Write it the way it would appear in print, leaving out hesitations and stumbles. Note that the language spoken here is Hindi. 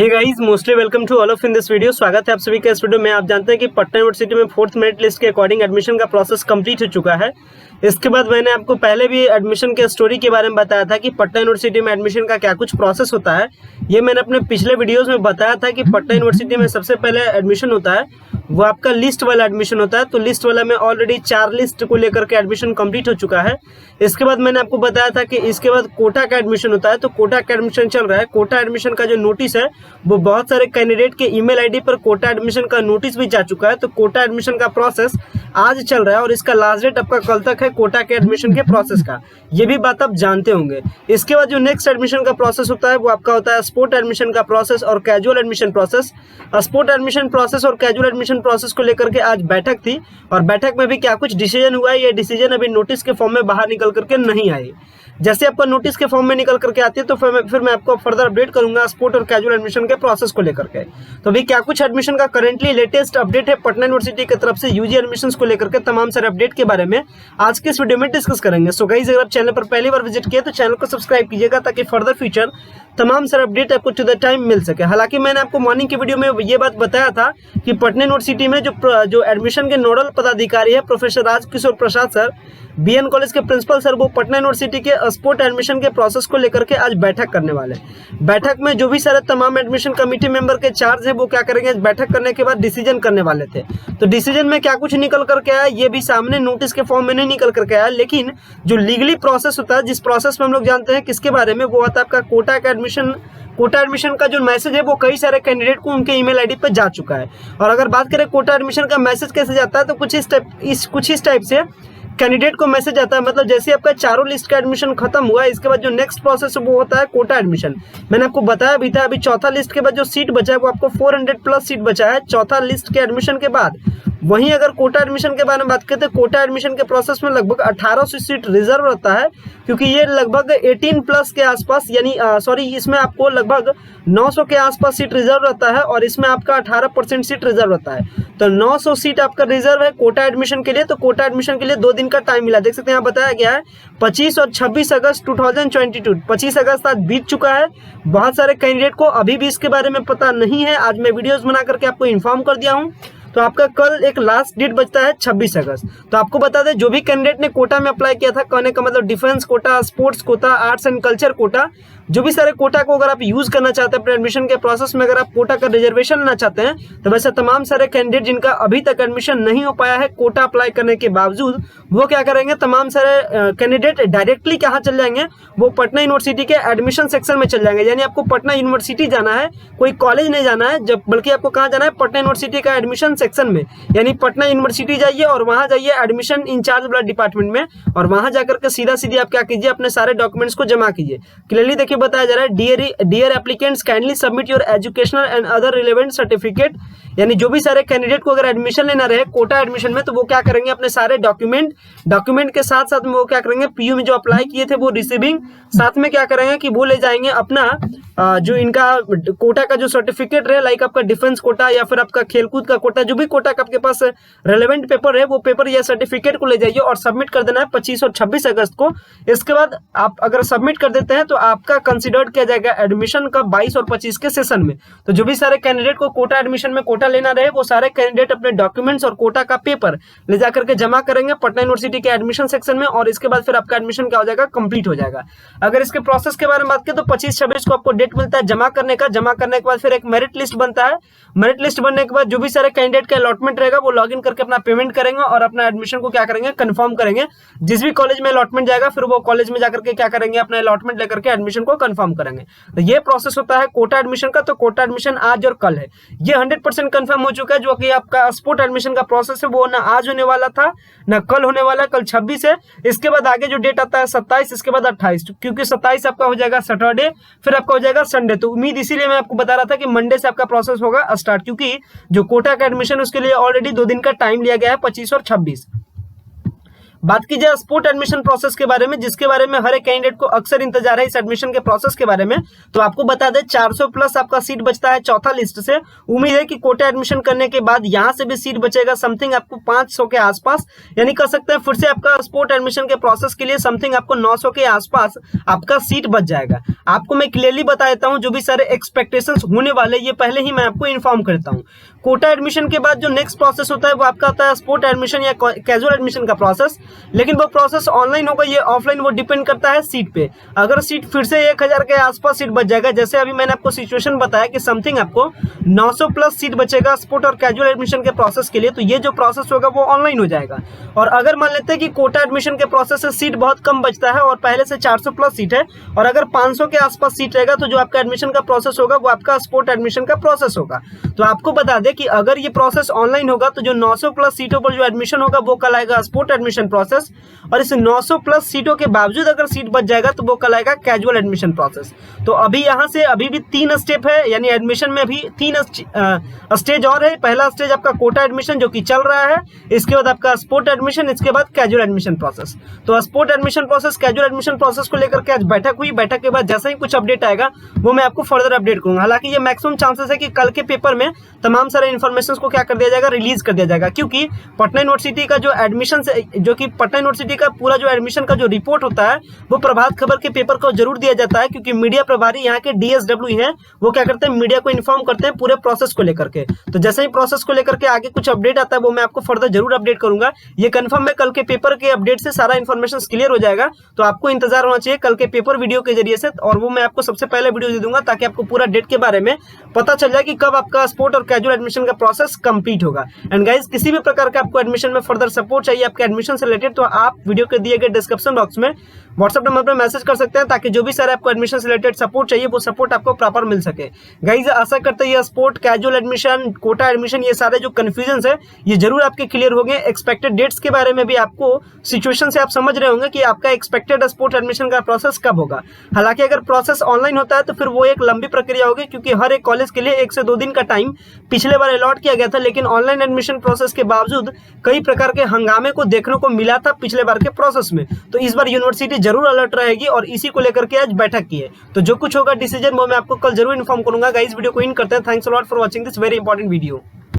Hey guys, mostly welcome to all of in this video. स्वागत है आप सभी का इस वीडियो में। आप जानते हैं कि पटना यूनिवर्सिटी में 4th मेरिट लिस्ट के अकॉर्डिंग एडमिशन का प्रोसेस कंप्लीट हो चुका है। इसके बाद मैंने आपको पहले भी एडमिशन के स्टोरी के बारे में बताया था कि पटना यूनिवर्सिटी में एडमिशन का क्या कुछ प्रोसेस होता है। ये मैंने अपने पिछले वीडियोस में बताया था कि पटना यूनिवर्सिटी में सबसे पहले एडमिशन होता है वो आपका लिस्ट वाला एडमिशन होता है। तो लिस्ट वाला में ऑलरेडी 4 लिस्ट को लेकर के एडमिशन कंप्लीट हो चुका है। इसके बाद मैंने आपको बताया था कि इसके बाद कोटा का एडमिशन होता है। तो कोटा का एडमिशन चल रहा है। कोटा एडमिशन का जो नोटिस है वो बहुत सारे कैंडिडेट के ईमेल आईडी पर कोटा एडमिशन का नोटिस भी जा चुका है। तो कोटा एडमिशन का प्रोसेस आज चल रहा है और इसका लास्ट डेट आपका कल तक है कोटा के एडमिशन के प्रोसेस का। ये भी बात आप जानते होंगे। इसके बाद जो नेक्स्ट एडमिशन का प्रोसेस होता है वो आपका होता है स्पोर्ट एडमिशन का प्रोसेस और casual admission process. Sport admission process और कैजुअल एडमिशन प्रोसेस को लेकर के आज बैठक थी और बैठक में भी क्या कुछ डिसीजन हुआ है, ये डिसीजन अभी नोटिस के फॉर्म में बाहर निकल करके नहीं आई। जैसे आपका नोटिस के फॉर्म में निकल करके आती है तो फिर मैं आपको फर्दर अपडेट करूंगा स्पोर्ट और कैजुअल एडमिशन के प्रोसेस को लेकर के। तो अभी क्या कुछ एडमिशन का करंटली लेटेस्ट अपडेट है पटना यूनिवर्सिटी की तरफ से यूजी एडमिशंस को लेकर के तमाम सारे अपडेट के बारे में आज के इस वीडियो में डिस्कस करेंगे। सो गाइस, अगर आप चैनल पर पहली बार विजिट किया तो चैनल को सब्सक्राइब कीजिएगा ताकि फर्दर फ्यूचर तमाम सारे अपडेट आपको टू द टाइम मिल सके। हालांकि मैंने आपको मॉर्निंग की वीडियो में ये बात बताया था कि पटना यूनिवर्सिटी में जो एडमिशन के नोडल पदाधिकारी है प्रोफेसर राजकिशोर प्रसाद सर, बीएन कॉलेज के प्रिंसिपल सर, वो पटना यूनिवर्सिटी के स्पोर्ट एडमिशन के प्रोसेस को लेकर के आज बैठक करने वाले। बैठक में जो भी सारे तमाम एडमिशन कमेटी मेंबर के चार्ज है वो क्या करेंगे, बैठक करने के बाद डिसीजन करने वाले थे। तो डिसीजन में क्या कुछ निकल करके आया ये भी सामने नोटिस के फॉर्म में नहीं निकल करके आया, लेकिन जो लीगली प्रोसेस होता है, जिस प्रोसेस में हम लोग जानते हैं किसके बारे में, वो आता है आपका कोटा का एडमिशन। कोटा एडमिशन का जो मैसेज है वो कई सारे कैंडिडेट को उनके ईमेल आईडी पर जा चुका है। और अगर बात करें कोटा एडमिशन का मैसेज कैसे जाता है तो कुछ इस टाइप से कैंडिडेट को मैसेज आता है। मतलब जैसे आपका चारों लिस्ट का एडमिशन खत्म हुआ, इसके बाद जो नेक्स्ट प्रोसेस वो होता है कोटा एडमिशन। मैंने आपको बताया भी था, अभी चौथा लिस्ट के बाद जो सीट बचा है वो आपको 400 प्लस सीट बचा है चौथा लिस्ट के एडमिशन के बाद। वहीं अगर कोटा एडमिशन के बारे में बात करते हैं, कोटा एडमिशन के प्रोसेस में लगभग 1800 सीट रिजर्व रहता है, क्योंकि ये लगभग 18 प्लस के आसपास यानी इसमें आपको लगभग 900 के आसपास सीट रिजर्व रहता है और इसमें आपका 18% सीट रिजर्व रहता है। तो 900 सीट आपका रिजर्व है कोटा एडमिशन के लिए। तो कोटा एडमिशन के लिए 2 दिन का टाइम मिला, देख सकते हैं यहाँ बताया गया है 25 और 26 अगस्त 2022। 25 अगस्त आज बीत चुका है। बहुत सारे कैंडिडेट को अभी भी इसके बारे में पता नहीं है। आज मैं वीडियोस बना करके आपको इन्फॉर्म कर दिया हूँ। तो आपका कल एक लास्ट डेट बचता है 26 अगस्त। तो आपको बता दें, जो भी कैंडिडेट ने कोटा में अप्लाई किया था, कहने का मतलब defence quota, sports quota, arts and culture quota, जो भी सारे कोटा को अगर आप यूज करना चाहते हैं अपने एडमिशन के प्रोसेस में, अगर आप कोटा का रिजर्वेशन लेना चाहते हैं, तो वैसे तमाम सारे कैंडिडेट जिनका अभी तक एडमिशन नहीं हो पाया है कोटा अप्लाई करने के बावजूद, वो क्या करेंगे, तमाम सारे कैंडिडेट डायरेक्टली कहाँ चल जाएंगे, वो पटना यूनिवर्सिटी के एडमिशन सेक्शन में चल जाएंगे। यानी आपको पटना यूनिवर्सिटी जाना है, कोई कॉलेज नहीं जाना है, जब बल्कि आपको कहाँ जाना है, पटना यूनिवर्सिटी का एडमिशन सेक्शन में। यानी पटना यूनिवर्सिटी जाइए और वहां जाइए एडमिशन इंचार्ज वाला डिपार्टमेंट में, और वहां जाकर के सीधा आप क्या कीजिए, अपने सारे डॉक्यूमेंट्स को जमा कीजिए। क्लियरली देखिए बताया जा रहा है, dear applicants kindly submit your educational and other relevant certificate. यानी जो भी सारे कैंडिडेट को अगर एडमिशन लेना रहे कोटा एडमिशन में, तो वो क्या करेंगे, अपने सारे डॉक्यूमेंट के साथ साथ में वो क्या करेंगे, पीयू में जो अप्लाई किए थे वो रिसीविंग, साथ में क्या करेंगे कि वो ले जाएंगे अपना जो इनका कोटा का जो सर्टिफिकेट रहे, लाइक आपका डिफेंस कोटा या फिर आपका खेलकूद का कोटा, जो भी कोटा का आपके पास रेलेवेंट पेपर है, वो पेपर या सर्टिफिकेट को ले जाइए और सबमिट कर देना है 25 और 26 अगस्त को। इसके बाद आप अगर सबमिट कर देते हैं तो आपका कंसिडर्ड किया जाएगा एडमिशन का 22 और 25 के सेशन में। तो जो भी सारे कैंडिडेट को कोटा एडमिशन में कोटा लेना रहे, वो सारे कैंडिडेट अपने डॉक्यूमेंट्स और कोटा का पेपर ले जाकर के जमा करेंगे पटना यूनिवर्सिटी के एडमिशन सेक्शन में, और इसके बाद फिर आपका एडमिशन क्या हो जाएगा, कंप्लीट हो जाएगा। अगर इसके प्रोसेस के बारे में बात करें तो 25-26 को आपको डेट मिलता है जमा करने का। जमा करने के बाद फिर एक मेरिट लिस्ट बनता है। मेरिट लिस्ट बनने के बाद जो भी सारे कैंडिडेट का अलॉटमेंट रहेगा वो लॉगिन करके अपना पेमेंट करेंगे और अपना एडमिशन को क्या करेंगे, कंफर्म करेंगे। जिस भी कॉलेज में अलॉटमेंट जाएगा फिर वो कॉलेज में जाकर के क्या करेंगे, अपना अलॉटमेंट लेकर के एडमिशन को कंफर्म करेंगे। तो ये प्रोसेस होता है कोटा एडमिशन का। तो कोटा एडमिशन आज और कल है, ये 100% कंफर्म हो चुका है। जो कि आपका स्पोर्ट एडमिशन का प्रोसेस है वो ना आज होने वाला था ना कल होने वाला है, कल 26 है। इसके बाद आगे जो डेट आता है 27, इसके बाद 28, क्योंकि 27 आपका हो जाएगा सैटरडे, फिर आपका हो जाएगा संडे। तो उम्मीद इसीलिए मैं आपको बता रहा था कि मंडे से आपका प्रोसेस होगा स्टार्ट, क्योंकि जो कोटा का एडमिशन उसके लिए ऑलरेडी 2 दिन का टाइम लिया गया है, 25 और 26। बात की जाए स्पोर्ट एडमिशन प्रोसेस के बारे में, जिसके बारे में हर एक कैंडिडेट को अक्सर इंतजार है इस एडमिशन के प्रोसेस के बारे में, तो आपको बता दें 400 प्लस आपका सीट बचता है चौथा लिस्ट से। उम्मीद है कि कोटा एडमिशन करने के बाद यहां से भी सीट बचेगा समथिंग आपको 500 के आसपास, यानी कर सकते हैं फिर से आपका स्पोर्ट एडमिशन के प्रोसेस के लिए समथिंग आपको 900 के आसपास आपका सीट बच जाएगा। आपको मैं क्लियरली बता देता हूं जो भी सारे एक्सपेक्टेशंस होने वाले ये पहले ही मैं आपको इन्फॉर्म करता हूं। कोटा एडमिशन के बाद जो नेक्स्ट प्रोसेस होता है वो आपका होता है स्पोर्ट एडमिशन या कैजुअल एडमिशन का प्रोसेस, लेकिन वो प्रोसेस ऑनलाइन होगा ये ऑफलाइन, वो डिपेंड करता है सीट पे। अगर सीट फिर से 1000 के आसपास सीट बच जाएगा, जैसे अभी मैंने आपको सिचुएशन बताया कि समथिंग आपको 900 प्लस सीट बचेगा स्पोर्ट और कैजुअल एडमिशन के प्रोसेस के लिए, तो ये जो प्रोसेस होगा वो ऑनलाइन हो जाएगा। और अगर मान लेते हैं कि कोटा एडमिशन के प्रोसेस से सीट बहुत कम बचता है और पहले से 400 प्लस सीट है और अगर 500 के आसपास सीट रहेगा, तो जो आपका एडमिशन का प्रोसेस होगा वो आपका स्पोर्ट एडमिशन का प्रोसेस होगा। तो आपको बता दें कि अगर ये प्रोसेस ऑनलाइन होगा तो जो 900 प्लस सीटों पर जो एडमिशन होगा वो कहलाएगा स्पोर्ट एडमिशन प्रोसेस, और इस 900 प्लस सीटों के बावजूद अगर सीट बच जाएगा तो वो कहलाएगा कैजुअल एडमिशन प्रोसेस। तो अभी यहाँ से अभी भी 3 स्टेप है, यानी एडमिशन में भी 3 स्टेज और है। पहला स्टेज आपका कोटा एडमिशन जो कि चल रहा है, इसके बाद आपका स्पोर्ट एडमिशन, इसके बाद कैजुअल एडमिशन प्रोसेस। तो sport admission process casual admission process को लेकर के आज बैठक हुई। बैठक के बाद जैसा ही कुछ अपडेट आएगा वो मैं आपको फर्दर अपडेट करूंगा। हालांकि ये मैक्सिमम चांसेस है कि कल के पेपर में तमाम सारे इन्फॉर्मेशन को क्या कर दिया जाएगा, रिलीज कर दिया जाएगा, क्योंकि पटना यूनिवर्सिटी का जो एडमिशन जो कि पटना यूनिवर्सिटी का पूरा जो एडमिशन का जो रिपोर्ट होता है वो प्रभात खबर के पेपर को जरूर दिया जाता है, क्योंकि मीडिया प्रभारी यहाँ के DSW हैं, वो क्या करते हैं मीडिया को इन्फॉर्म करते हैं पूरे प्रोसेस को लेकर के। तो जैसे ही प्रोसेस को लेकर के आगे कुछ अपडेट आता है वो मैं आपको फर्दर जरूर अपडेट करूंगा। ये कंफर्म है कल के पेपर के अपडेट से सारा इन्फॉर्मेशन क्लियर हो जाएगा, तो आपको इंतजार होना चाहिए कल के पेपर वीडियो के जरिए से, और वो मैं आपको सबसे पहले वीडियो दे दूंगा ताकि आपको पूरा डेट के बारे में पता चल जाए कि कब आपका स्पोर्ट और कैजुअल एडमिशन का प्रोसेस कंप्लीट होगा। एंड गाइस, किसी भी प्रकार का आपको एडमिशन में फर्दर सपोर्ट चाहिए आपके एडमिशन से रिलेटेड, तो आप वीडियो के दिए गए डिस्क्रिप्शन बॉक्स में व्हाट्सएप नंबर पर मैसेज कर सकते हैं, ताकि जो भी सारे आपको एडमिशन से रिलेटेड सपोर्ट चाहिए वो सपोर्ट आपको प्रॉपर मिल सके। गाइस, आशा करते हैं ये sport, casual admission, quota admission, ये सारे जो कंफ्यूजन है ये जरूर आपके क्लियर हो गए। एक्सपेक्टेड डेट्स के बारे में भी आपको सिचुएशन से आप समझ रहे होंगे कि आपका एक्सपेक्टेड स्पोर्ट एडमिशन का प्रोसेस कब होगा। हालांकि अगर प्रोसेस ऑनलाइन होता है तो फिर वो एक लंबी प्रक्रिया होगी, क्योंकि हर एक कॉलेज के लिए 1 से 2 दिन का टाइम पिछले बार अलॉट किया गया था, लेकिन ऑनलाइन एडमिशन प्रोसेस के बावजूद कई प्रकार के हंगामे को देखने को मिला था पिछले बार के प्रोसेस में। तो इस बार यूनिवर्सिटी जरूर अलर्ट रहेगी और इसी को लेकर के आज बैठक की है। तो जो कुछ होगा डिसीजन वो मैं आपको कल जरूर इन्फॉर्म करूंगा। गाइस, वीडियो को इन करते हैं। Thanks a lot for watching this very important video.